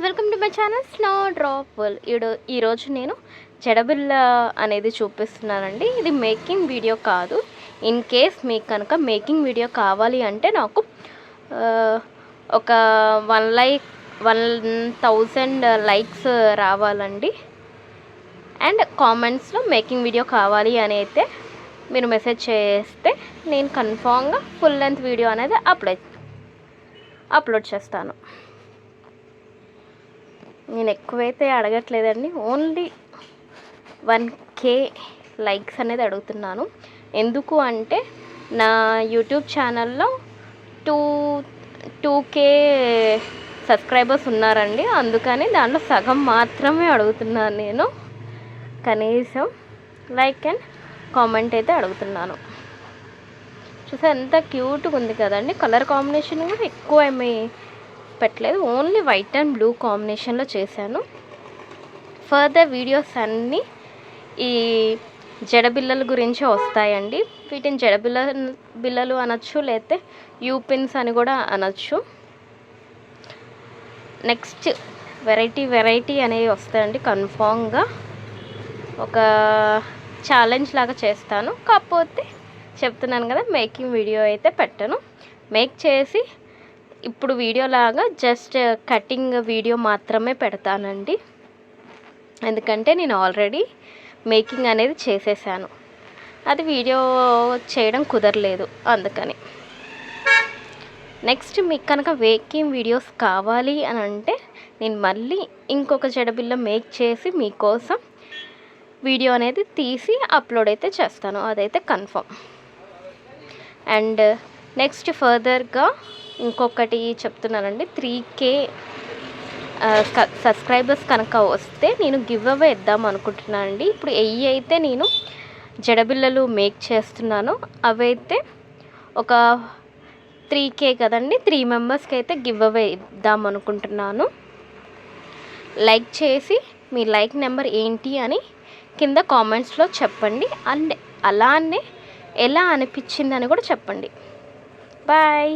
Welcome to my channel snow drop world. ఈరోజు నేను జడబిల్ల అనేది చూపిస్తున్నానండి. ఇది మేకింగ్ వీడియో కాదు. ఇన్ కేస్ మీకు కనుక మేకింగ్ వీడియో కావాలి అంటే నాకు ఒక 1000 లైక్స్ రావాలండి. అండ్ కామెంట్స్లో మేకింగ్ వీడియో కావాలి అని అయితే మీరు మెసేజ్ చేస్తే నేను కన్ఫామ్గా ఫుల్ లెంత్ వీడియో అనేది అప్లోడ్ చేస్తాను. నేను ఎక్కువైతే అడగట్లేదండి, ఓన్లీ 1K లైక్స్ అనేది అడుగుతున్నాను. ఎందుకు అంటే నా యూట్యూబ్ ఛానల్లో 2K సబ్స్క్రైబర్స్ ఉన్నారండి. అందుకని దాంట్లో సగం మాత్రమే అడుగుతున్నాను. నేను కనీసం లైక్ అండ్ కామెంట్ అయితే అడుగుతున్నాను. చూసా ఎంత క్యూట్గా ఉంది కదండి. కలర్ కాంబినేషన్ కూడా ఎక్కువ ఏమీ పెట్టలేదు, ఓన్లీ వైట్ అండ్ బ్లూ కాంబినేషన్లో చేశాను. ఫర్దర్ వీడియోస్ అన్నీ ఈ జడబిల్లల గురించి వస్తాయండి. వీటిని బిల్లలు అనొచ్చు, లేకపోతే యూపిన్స్ అని కూడా అనొచ్చు. నెక్స్ట్ వెరైటీ అనేవి వస్తాయండి. కన్ఫామ్గా ఒక ఛాలెంజ్ లాగా చేస్తాను. కాకపోతే చెప్తున్నాను కదా, మేకింగ్ వీడియో అయితే పెట్టను. మేక్ చేసి ఇప్పుడు వీడియో లాగా జస్ట్ కటింగ్ వీడియో మాత్రమే పెడతానండి. ఎందుకంటే నేను ఆల్రెడీ మేకింగ్ అనేది చేసేసాను, అది వీడియో చేయడం కుదరలేదు. అందుకని నెక్స్ట్ మీకు కనుక మేకింగ్ వీడియోస్ కావాలి అని అంటే నేను మళ్ళీ ఇంకొక జడబిల్ల మేక్ చేసి మీకోసం వీడియో అనేది తీసి అప్లోడ్ అయితే చేస్తాను, అదైతే కన్ఫర్మ్. అండ్ నెక్స్ట్ ఫర్దర్గా ఇంకొకటి చెప్తున్నానండి. 3K సబ్స్క్రైబర్స్ కనుక వస్తే నేను గివ్ అవే ఇద్దాం అనుకుంటున్నానండి. ఇప్పుడు అయితే నేను జడబిల్లలు మేక్ చేస్తున్నాను, అవైతే ఒక 3K కదండి, 3 మెంబర్స్కి అయితే గివ్ అవే ఇద్దాం అనుకుంటున్నాను. లైక్ చేసి మీ లైక్ నెంబర్ ఏంటి అని కింద కామెంట్స్లో చెప్పండి. అండ్ అలానే ఎలా అనిపించిందని కూడా చెప్పండి. బాయ్.